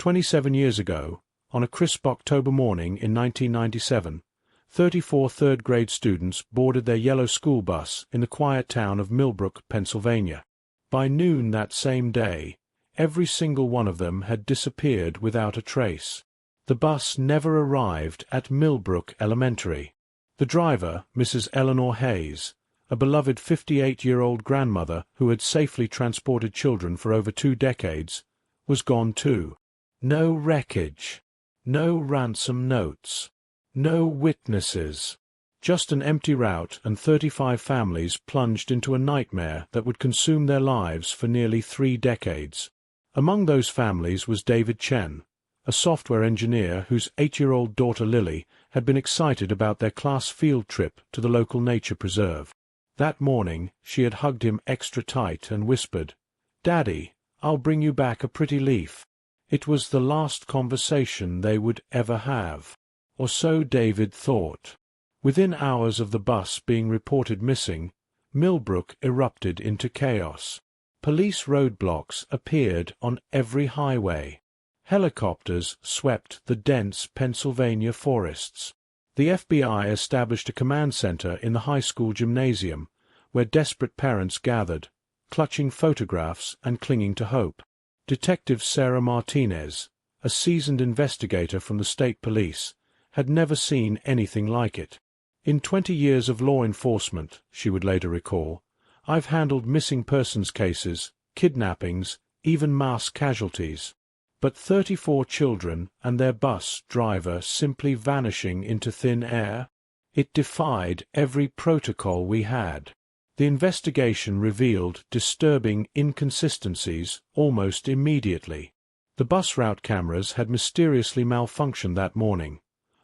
27 years ago, on a crisp October morning in 1997, 34 third-grade students boarded their yellow school bus in the quiet town of Millbrook, Pennsylvania. By noon that same day, every single one of them had disappeared without a trace. The bus never arrived at Millbrook Elementary. The driver, Mrs. Eleanor Hayes, a beloved 58-year-old grandmother who had safely transported children for over 2 decades, was gone too. No wreckage, no ransom notes, no witnesses. Just an empty route and 35 families plunged into a nightmare that would consume their lives for nearly 3 decades. Among those families was David Chen, a software engineer whose 8-year-old daughter Lily had been excited about their class field trip to the local nature preserve. That morning she had hugged him extra tight and whispered, "Daddy, I'll bring you back a pretty leaf." It was the last conversation they would ever have. Or so David thought. Within hours of the bus being reported missing, Millbrook erupted into chaos. Police roadblocks appeared on every highway. Helicopters swept the dense Pennsylvania forests. The FBI established a command center in the high school gymnasium, where desperate parents gathered, clutching photographs and clinging to hope. Detective Sarah Martinez, a seasoned investigator from the state police, had never seen anything like it. "In 20 years of law enforcement," she would later recall, "I've handled missing persons cases, kidnappings, even mass casualties. But 34 children and their bus driver simply vanishing into thin air? It defied every protocol we had." The investigation revealed disturbing inconsistencies almost immediately. The bus route cameras had mysteriously malfunctioned that morning,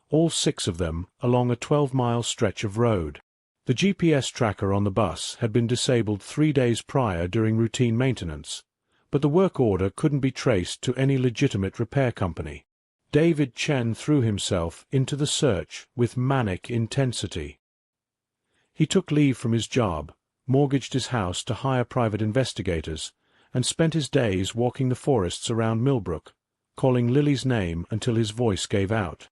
all 6 of them along a 12-mile stretch of road. The GPS tracker on the bus had been disabled 3 days prior during routine maintenance, but the work order couldn't be traced to any legitimate repair company. David Chen threw himself into the search with manic intensity. He took leave from his job, mortgaged his house to hire private investigators, and spent his days walking the forests around Millbrook, calling Lily's name until his voice gave out.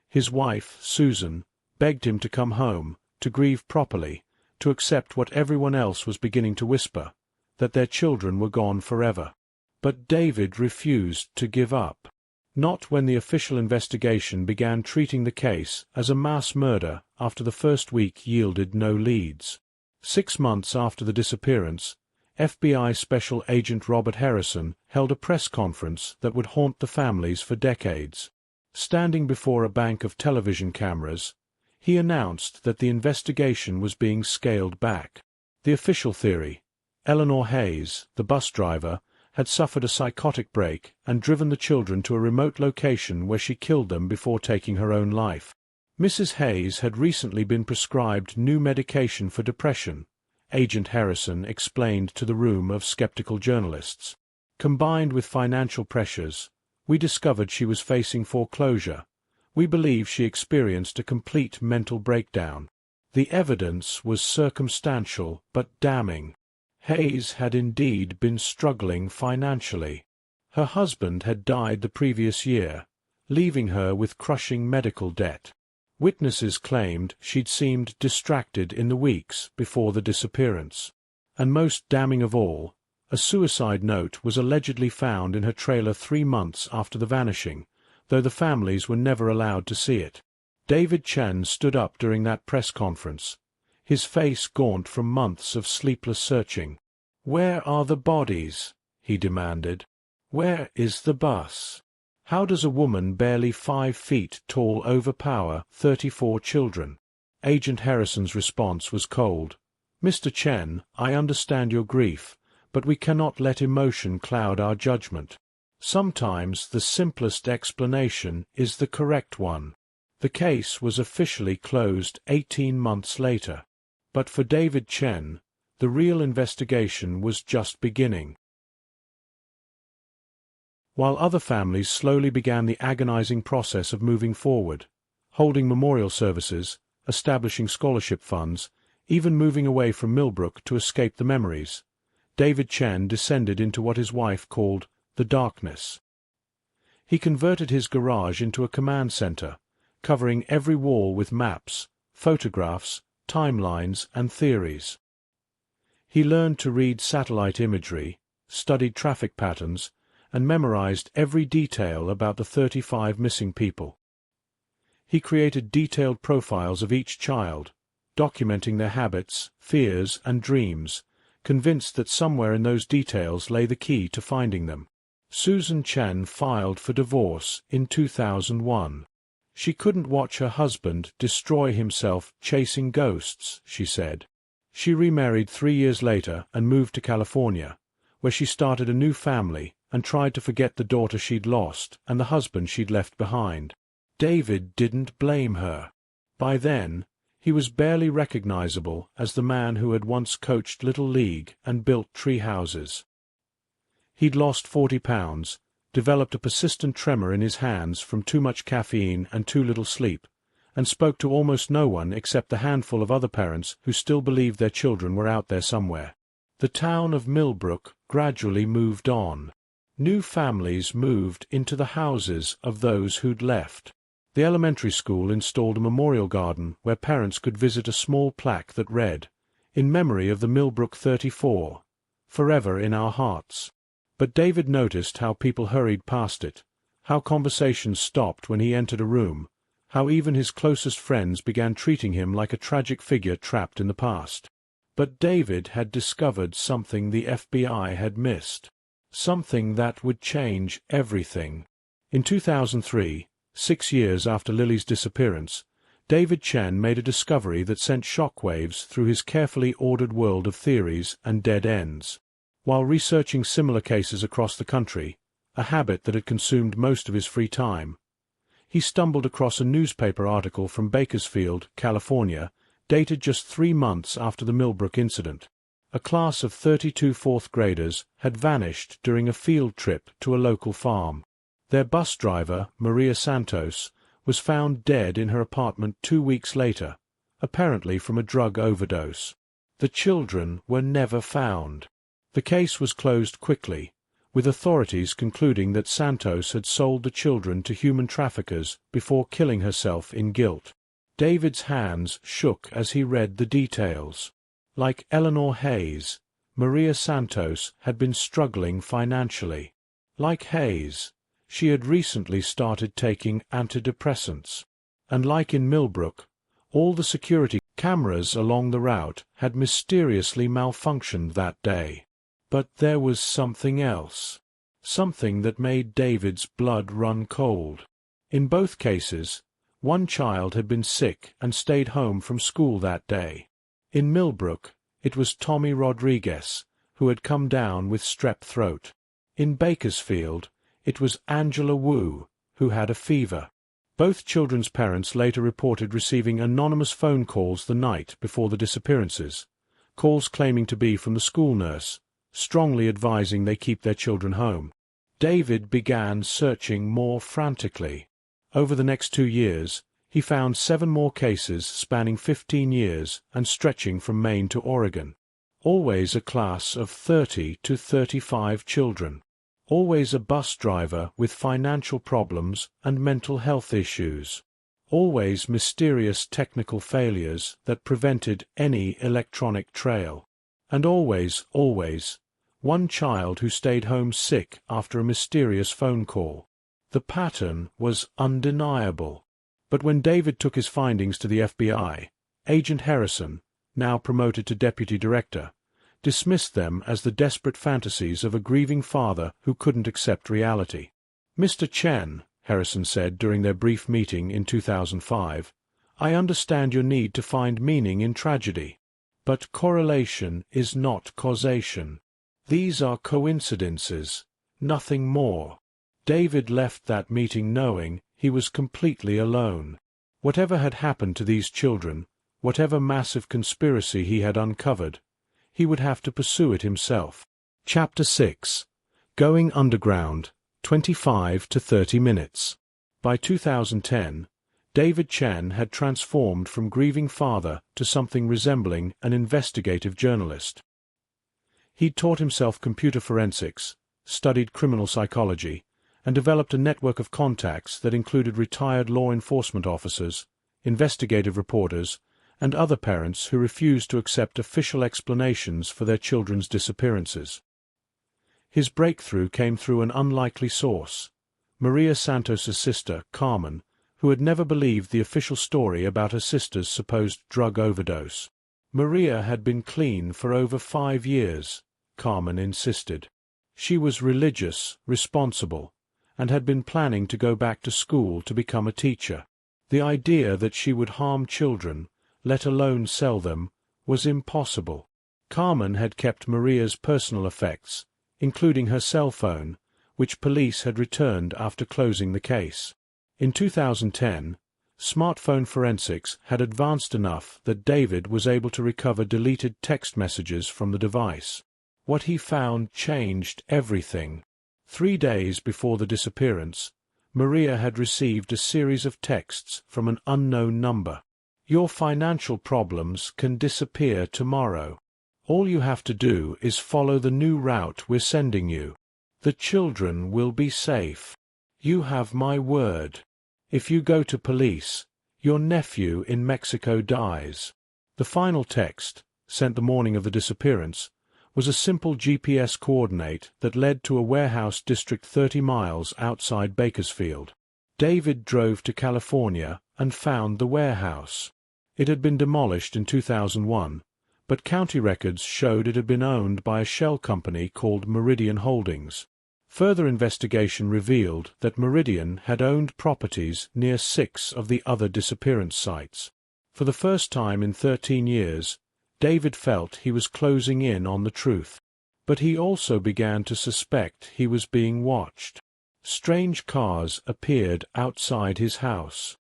His wife, Susan, begged him to come home, to grieve properly, to accept what everyone else was beginning to whisper, that their children were gone forever. But David refused to give up. Not when the official investigation began treating the case as a mass murder after the first week yielded no leads. 6 months after the disappearance, FBI Special Agent Robert Harrison held a press conference that would haunt the families for decades. Standing before a bank of television cameras, he announced that the investigation was being scaled back. The official theory: Eleanor Hayes, the bus driver, had suffered a psychotic break and driven the children to a remote location where she killed them before taking her own life. Mrs. Hayes had recently been prescribed new medication for depression, Agent Harrison explained to the room of skeptical journalists. Combined with financial pressures, we discovered she was facing foreclosure. We believe she experienced a complete mental breakdown. The evidence was circumstantial but damning. Hayes had indeed been struggling financially. Her husband had died the previous year, leaving her with crushing medical debt. Witnesses claimed she'd seemed distracted in the weeks before the disappearance. And most damning of all, a suicide note was allegedly found in her trailer 3 months after the vanishing, though the families were never allowed to see it. David Chen stood up during that press conference, his face gaunt from months of sleepless searching. "Where are the bodies?" he demanded. "Where is the bus? How does a woman barely 5 feet tall overpower 34 children?" Agent Harrison's response was cold. "Mr. Chen, I understand your grief, but we cannot let emotion cloud our judgment. Sometimes the simplest explanation is the correct one." The case was officially closed 18 months later. But for David Chen, the real investigation was just beginning. While other families slowly began the agonizing process of moving forward, holding memorial services, establishing scholarship funds, even moving away from Millbrook to escape the memories, David Chen descended into what his wife called the darkness. He converted his garage into a command center, covering every wall with maps, photographs, timelines, and theories. He learned to read satellite imagery, studied traffic patterns, and memorized every detail about the 35 missing people. He created detailed profiles of each child, documenting their habits, fears, and dreams, convinced that somewhere in those details lay the key to finding them. Susan Chen filed for divorce in 2001. She couldn't watch her husband destroy himself chasing ghosts, she said. She remarried 3 years later and moved to California, where she started a new family and tried to forget the daughter she'd lost and the husband she'd left behind. David didn't blame her. By then, he was barely recognizable as the man who had once coached Little League and built tree houses. He'd lost 40 pounds, developed a persistent tremor in his hands from too much caffeine and too little sleep, and spoke to almost no one except the handful of other parents who still believed their children were out there somewhere. The town of Millbrook gradually moved on. New families moved into the houses of those who'd left. The elementary school installed a memorial garden where parents could visit a small plaque that read, "In memory of the Millbrook 34, forever in our hearts." But David noticed how people hurried past it, how conversations stopped when he entered a room, how even his closest friends began treating him like a tragic figure trapped in the past. But David had discovered something the FBI had missed, something that would change everything. In 2003, 6 years after Lily's disappearance, David Chen made a discovery that sent shockwaves through his carefully ordered world of theories and dead ends. While researching similar cases across the country, a habit that had consumed most of his free time, he stumbled across a newspaper article from Bakersfield, California, dated just 3 months after the Millbrook incident. A class of 32 fourth graders had vanished during a field trip to a local farm. Their bus driver, Maria Santos, was found dead in her apartment 2 weeks later, apparently from a drug overdose. The children were never found. The case was closed quickly, with authorities concluding that Santos had sold the children to human traffickers before killing herself in guilt. David's hands shook as he read the details. Like Eleanor Hayes, Maria Santos had been struggling financially. Like Hayes, she had recently started taking antidepressants. And like in Millbrook, all the security cameras along the route had mysteriously malfunctioned that day. But there was something else, something that made David's blood run cold. In both cases, one child had been sick and stayed home from school that day. In Millbrook, it was Tommy Rodriguez, who had come down with strep throat. In Bakersfield, it was Angela Wu, who had a fever. Both children's parents later reported receiving anonymous phone calls the night before the disappearances, calls claiming to be from the school nurse, strongly advising they keep their children home. David began searching more frantically. Over the next 2 years, he found 7 more cases spanning 15 years and stretching from Maine to Oregon. Always a class of 30 to 35 children. Always a bus driver with financial problems and mental health issues. Always mysterious technical failures that prevented any electronic trail. And always, one child who stayed home sick after a mysterious phone call. The pattern was undeniable. But when David took his findings to the FBI, Agent Harrison, now promoted to deputy director, dismissed them as the desperate fantasies of a grieving father who couldn't accept reality. "Mr. Chen," Harrison said during their brief meeting in 2005, "I understand your need to find meaning in tragedy. But correlation is not causation. These are coincidences, nothing more." David left that meeting knowing he was completely alone. Whatever had happened to these children, whatever massive conspiracy he had uncovered, he would have to pursue it himself. Chapter 6. Going Underground, 25 to 30 minutes. By 2010, David Chen had transformed from grieving father to something resembling an investigative journalist. He'd taught himself computer forensics, studied criminal psychology, and developed a network of contacts that included retired law enforcement officers, investigative reporters, and other parents who refused to accept official explanations for their children's disappearances. His breakthrough came through an unlikely source: Maria Santos's sister, Carmen, who had never believed the official story about her sister's supposed drug overdose. Maria had been clean for over 5 years, Carmen insisted. She was religious, responsible, and had been planning to go back to school to become a teacher. The idea that she would harm children, let alone sell them, was impossible. Carmen had kept Maria's personal effects, including her cell phone, which police had returned after closing the case. In 2010, smartphone forensics had advanced enough that David was able to recover deleted text messages from the device. What he found changed everything. 3 days before the disappearance, Maria had received a series of texts from an unknown number. "Your financial problems can disappear tomorrow. All you have to do is follow the new route we're sending you. The children will be safe. You have my word. If you go to police, your nephew in Mexico dies." The final text, sent the morning of the disappearance, was a simple GPS coordinate that led to a warehouse district 30 miles outside Bakersfield. David drove to California and found the warehouse. It had been demolished in 2001, but county records showed it had been owned by a shell company called Meridian Holdings. Further investigation revealed that Meridian had owned properties near 6 of the other disappearance sites. For the first time in 13 years, David felt he was closing in on the truth. But he also began to suspect he was being watched. Strange cars appeared outside his house.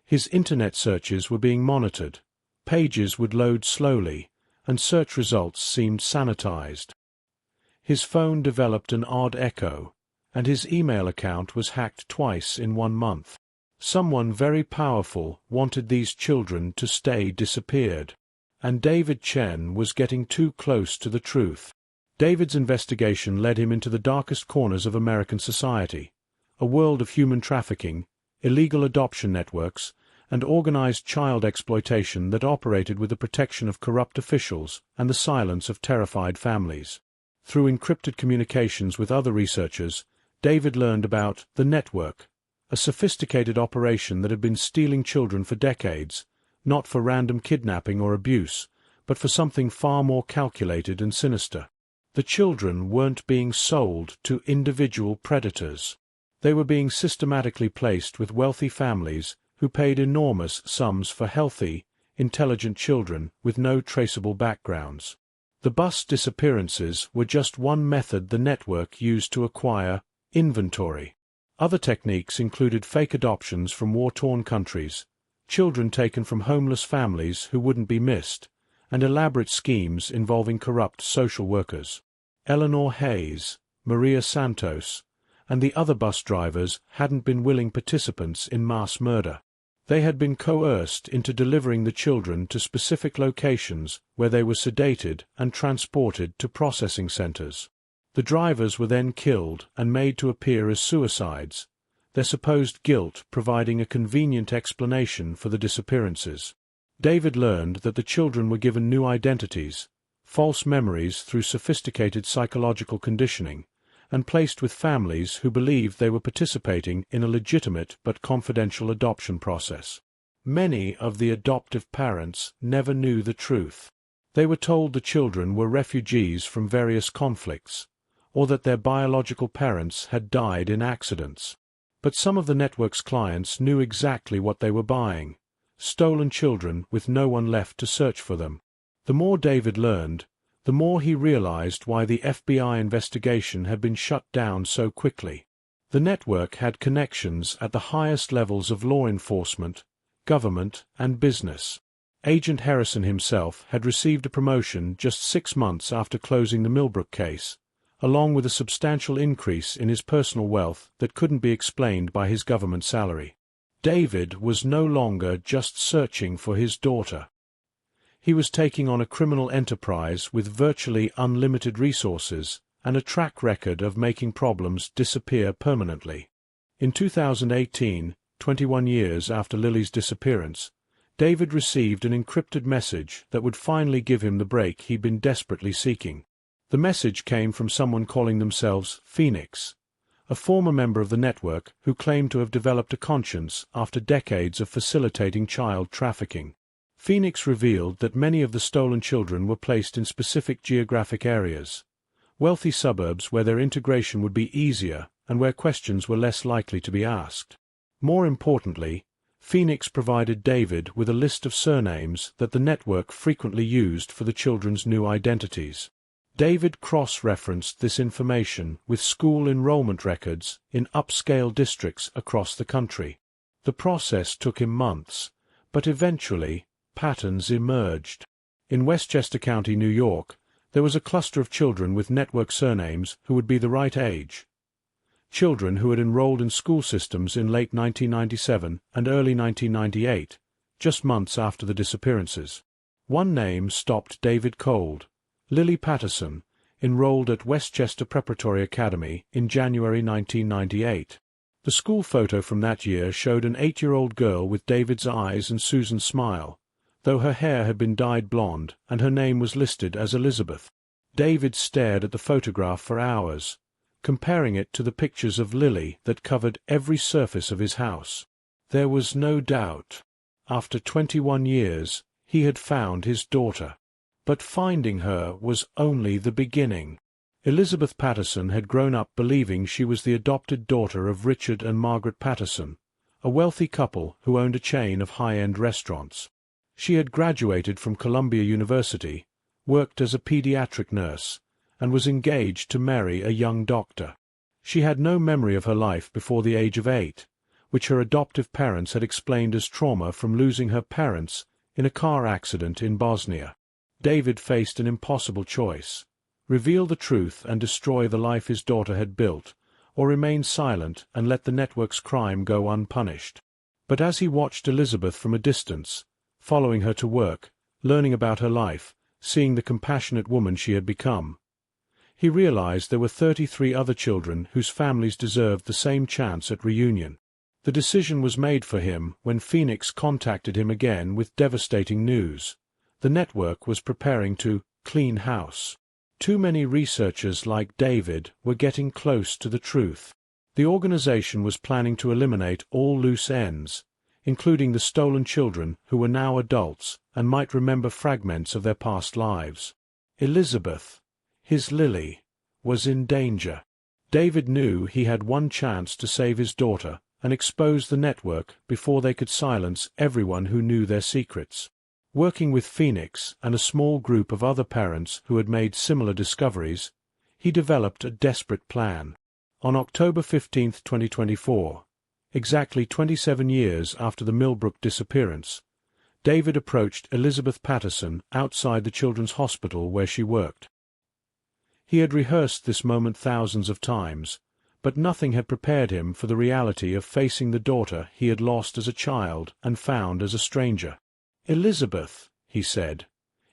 His internet searches were being monitored. Pages would load slowly, and search results seemed sanitized. His phone developed an odd echo, and his email account was hacked twice in 1 month. Someone very powerful wanted these children to stay disappeared. And David Chen was getting too close to the truth. David's investigation led him into the darkest corners of American society, a world of human trafficking, illegal adoption networks, and organized child exploitation that operated with the protection of corrupt officials and the silence of terrified families. Through encrypted communications with other researchers, David learned about the Network, a sophisticated operation that had been stealing children for decades, not for random kidnapping or abuse, but for something far more calculated and sinister. The children weren't being sold to individual predators. They were being systematically placed with wealthy families who paid enormous sums for healthy, intelligent children with no traceable backgrounds. The bus disappearances were just one method the network used to acquire inventory. Other techniques included fake adoptions from war-torn countries, children taken from homeless families who wouldn't be missed, and elaborate schemes involving corrupt social workers. Eleanor Hayes, Maria Santos, and the other bus drivers hadn't been willing participants in mass murder. They had been coerced into delivering the children to specific locations where they were sedated and transported to processing centers. The drivers were then killed and made to appear as suicides, their supposed guilt providing a convenient explanation for the disappearances. David learned that the children were given new identities, false memories through sophisticated psychological conditioning, and placed with families who believed they were participating in a legitimate but confidential adoption process. Many of the adoptive parents never knew the truth. They were told the children were refugees from various conflicts, or that their biological parents had died in accidents. But some of the network's clients knew exactly what they were buying: stolen children with no one left to search for them. The more David learned, the more he realized why the FBI investigation had been shut down so quickly. The network had connections at the highest levels of law enforcement, government, and business. Agent Harrison himself had received a promotion just 6 months after closing the Millbrook case, along with a substantial increase in his personal wealth that couldn't be explained by his government salary. David was no longer just searching for his daughter. He was taking on a criminal enterprise with virtually unlimited resources and a track record of making problems disappear permanently. In 2018, 21 years after Lily's disappearance, David received an encrypted message that would finally give him the break he'd been desperately seeking. The message came from someone calling themselves Phoenix, a former member of the network who claimed to have developed a conscience after decades of facilitating child trafficking. Phoenix revealed that many of the stolen children were placed in specific geographic areas, wealthy suburbs where their integration would be easier and where questions were less likely to be asked. More importantly, Phoenix provided David with a list of surnames that the network frequently used for the children's new identities. David cross-referenced this information with school enrollment records in upscale districts across the country. The process took him months, but eventually, patterns emerged. In Westchester County, New York, there was a cluster of children with network surnames who would be the right age. Children who had enrolled in school systems in late 1997 and early 1998, just months after the disappearances. One name stopped David cold. Lily Patterson, enrolled at Westchester Preparatory Academy in January 1998. The school photo from that year showed an 8-year-old girl with David's eyes and Susan's smile, though her hair had been dyed blonde and her name was listed as Elizabeth. David stared at the photograph for hours, comparing it to the pictures of Lily that covered every surface of his house. There was no doubt. After 21 years, he had found his daughter. But finding her was only the beginning. Elizabeth Patterson had grown up believing she was the adopted daughter of Richard and Margaret Patterson, a wealthy couple who owned a chain of high-end restaurants. She had graduated from Columbia University, worked as a pediatric nurse, and was engaged to marry a young doctor. She had no memory of her life before the age of 8, which her adoptive parents had explained as trauma from losing her parents in a car accident in Bosnia. David faced an impossible choice: reveal the truth and destroy the life his daughter had built, or remain silent and let the network's crime go unpunished. But as he watched Elizabeth from a distance, following her to work, learning about her life, seeing the compassionate woman she had become, he realized there were 33 other children whose families deserved the same chance at reunion. The decision was made for him when Phoenix contacted him again with devastating news. The network was preparing to clean house. Too many researchers like David were getting close to the truth. The organization was planning to eliminate all loose ends, including the stolen children who were now adults and might remember fragments of their past lives. Elizabeth, his Lily, was in danger. David knew he had one chance to save his daughter and expose the network before they could silence everyone who knew their secrets. Working with Phoenix and a small group of other parents who had made similar discoveries, he developed a desperate plan. On October 15, 2024, exactly 27 years after the Millbrook disappearance, David approached Elizabeth Patterson outside the children's hospital where she worked. He had rehearsed this moment thousands of times, but nothing had prepared him for the reality of facing the daughter he had lost as a child and found as a stranger. "Elizabeth," he said,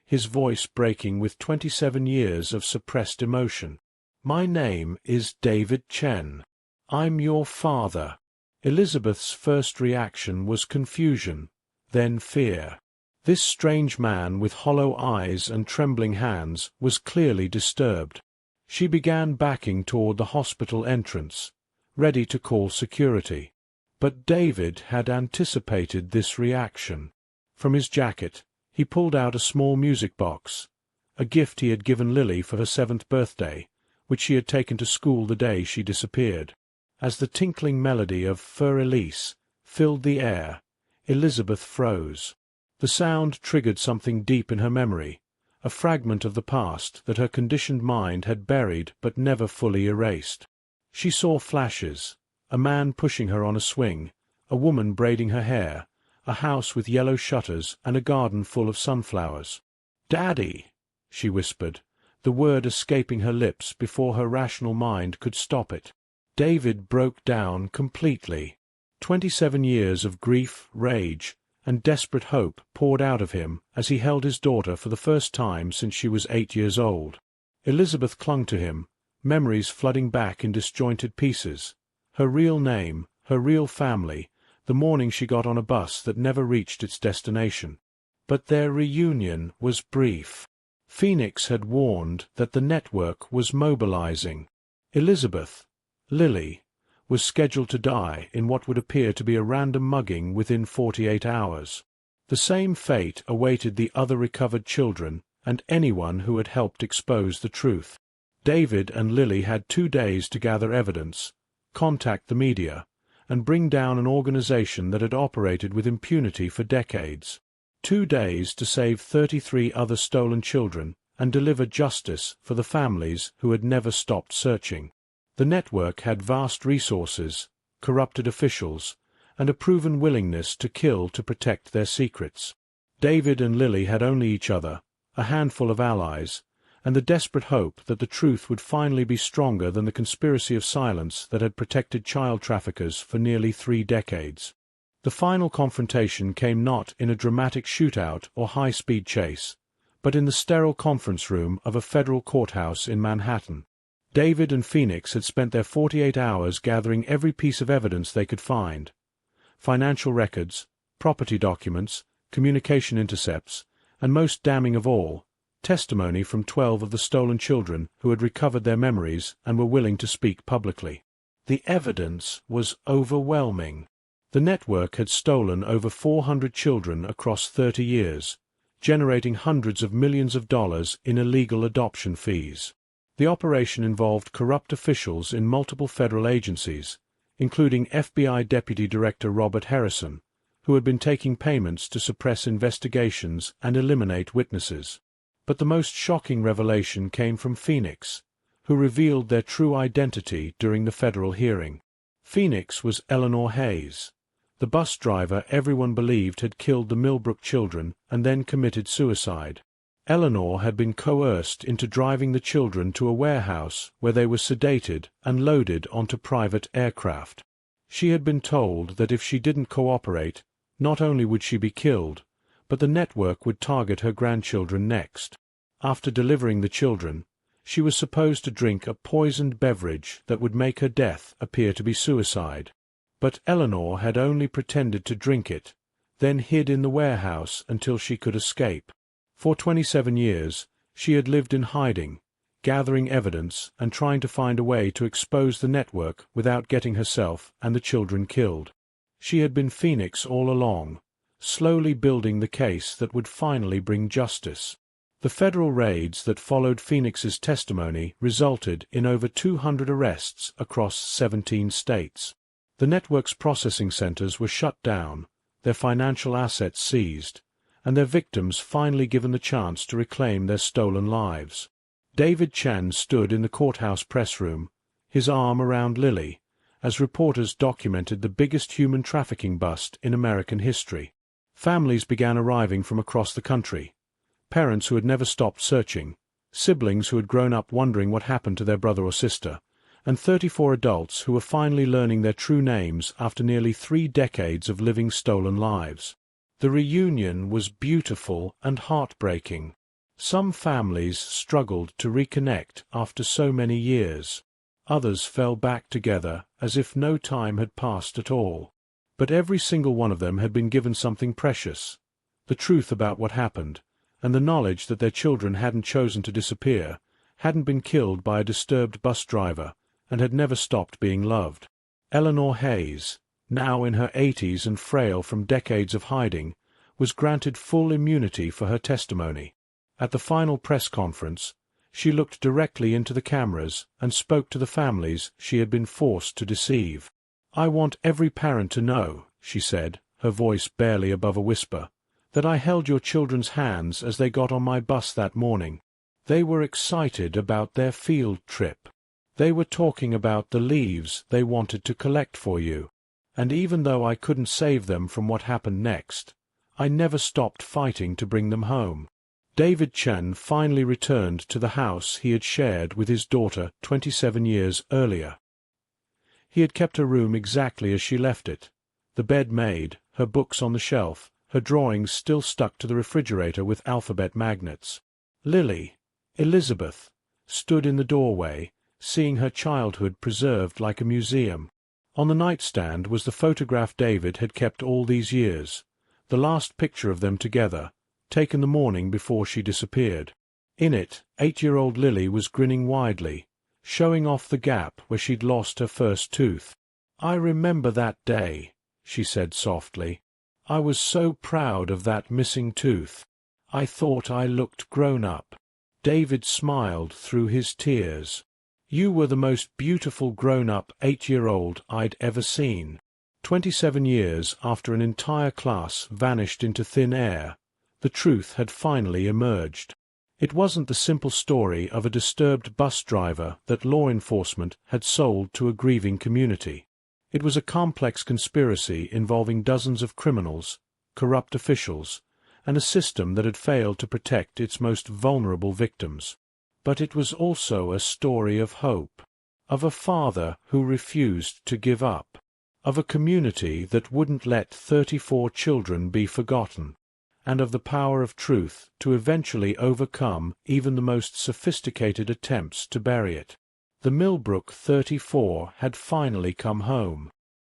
his voice breaking with 27 years of suppressed emotion. "My name is David Chen. I'm your father." Elizabeth's first reaction was confusion, then fear. This strange man with hollow eyes and trembling hands was clearly disturbed. She began backing toward the hospital entrance, ready to call security. But David had anticipated this reaction. From his jacket, he pulled out a small music box, a gift he had given Lily for her 7th birthday, which she had taken to school the day she disappeared. As the tinkling melody of Fur Elise filled the air, Elizabeth froze. The sound triggered something deep in her memory, a fragment of the past that her conditioned mind had buried but never fully erased. She saw flashes: a man pushing her on a swing, a woman braiding her hair, a house with yellow shutters and a garden full of sunflowers. "Daddy," she whispered, the word escaping her lips before her rational mind could stop it. David broke down completely. 27 years of grief, rage, and desperate hope poured out of him as he held his daughter for the first time since she was 8 years old. Elizabeth clung to him, memories flooding back in disjointed pieces. Her real name, her real family, the morning she got on a bus that never reached its destination. But their reunion was brief. Phoenix had warned that the network was mobilizing. Elizabeth, Lily, was scheduled to die in what would appear to be a random mugging within 48 hours. The same fate awaited the other recovered children and anyone who had helped expose the truth. David and Lily had 2 days to gather evidence, contact the media, and bring down an organization that had operated with impunity for decades. 2 days to save 33 other stolen children and deliver justice for the families who had never stopped searching. The network had vast resources, corrupted officials, and a proven willingness to kill to protect their secrets. David and Lily had only each other, a handful of allies, and the desperate hope that the truth would finally be stronger than the conspiracy of silence that had protected child traffickers for nearly 3 decades. The final confrontation came not in a dramatic shootout or high-speed chase, but in the sterile conference room of a federal courthouse in Manhattan. David and Phoenix had spent their 48 hours gathering every piece of evidence they could find: financial records, property documents, communication intercepts, and most damning of all, testimony from 12 of the stolen children who had recovered their memories and were willing to speak publicly. The evidence was overwhelming. The network had stolen over 400 children across 30 years, generating hundreds of millions of dollars in illegal adoption fees. The operation involved corrupt officials in multiple federal agencies, including FBI Deputy Director Robert Harrison, who had been taking payments to suppress investigations and eliminate witnesses. But the most shocking revelation came from Phoenix, who revealed their true identity during the federal hearing. Phoenix was Eleanor Hayes, the bus driver everyone believed had killed the Millbrook children and then committed suicide. Eleanor had been coerced into driving the children to a warehouse where they were sedated and loaded onto private aircraft. She had been told that if she didn't cooperate, not only would she be killed, but the network would target her grandchildren next. After delivering the children, she was supposed to drink a poisoned beverage that would make her death appear to be suicide. But Eleanor had only pretended to drink it, then hid in the warehouse until she could escape. For 27 years, she had lived in hiding, gathering evidence and trying to find a way to expose the network without getting herself and the children killed. She had been Phoenix all along, slowly building the case that would finally bring justice. The federal raids that followed Phoenix's testimony resulted in over 200 arrests across 17 states. The network's processing centers were shut down, their financial assets seized, and their victims finally given the chance to reclaim their stolen lives. David Chen stood in the courthouse press room, his arm around Lily, as reporters documented the biggest human trafficking bust in American history. Families began arriving from across the country, parents who had never stopped searching, siblings who had grown up wondering what happened to their brother or sister, and 34 adults who were finally learning their true names after nearly 3 decades of living stolen lives. The reunion was beautiful and heartbreaking. Some families struggled to reconnect after so many years. Others fell back together as if no time had passed at all. But every single one of them had been given something precious: the truth about what happened, and the knowledge that their children hadn't chosen to disappear, hadn't been killed by a disturbed bus driver, and had never stopped being loved. Eleanor Hayes, now in her 80s and frail from decades of hiding, was granted full immunity for her testimony. At the final press conference, she looked directly into the cameras and spoke to the families she had been forced to deceive. "I want every parent to know," she said, her voice barely above a whisper, "that I held your children's hands as they got on my bus that morning. They were excited about their field trip. They were talking about the leaves they wanted to collect for you. And even though I couldn't save them from what happened next, I never stopped fighting to bring them home." David Chen finally returned to the house he had shared with his daughter 27 years earlier. He had kept her room exactly as she left it, the bed made, her books on the shelf, her drawings still stuck to the refrigerator with alphabet magnets. Lily, Elizabeth, stood in the doorway, seeing her childhood preserved like a museum. On the nightstand was the photograph David had kept all these years, the last picture of them together, taken the morning before she disappeared. In it, 8-year-old Lily was grinning widely, showing off the gap where she'd lost her first tooth. "I remember that day," she said softly. "I was so proud of that missing tooth. I thought I looked grown up." David smiled through his tears. "You were the most beautiful grown-up 8-year-old I'd ever seen." 27 years after an entire class vanished into thin air, the truth had finally emerged. It wasn't the simple story of a disturbed bus driver that law enforcement had sold to a grieving community. It was a complex conspiracy involving dozens of criminals, corrupt officials, and a system that had failed to protect its most vulnerable victims. But it was also a story of hope, of a father who refused to give up, of a community that wouldn't let 34 children be forgotten, and of the power of truth to eventually overcome even the most sophisticated attempts to bury it. The Millbrook 34 had finally come home.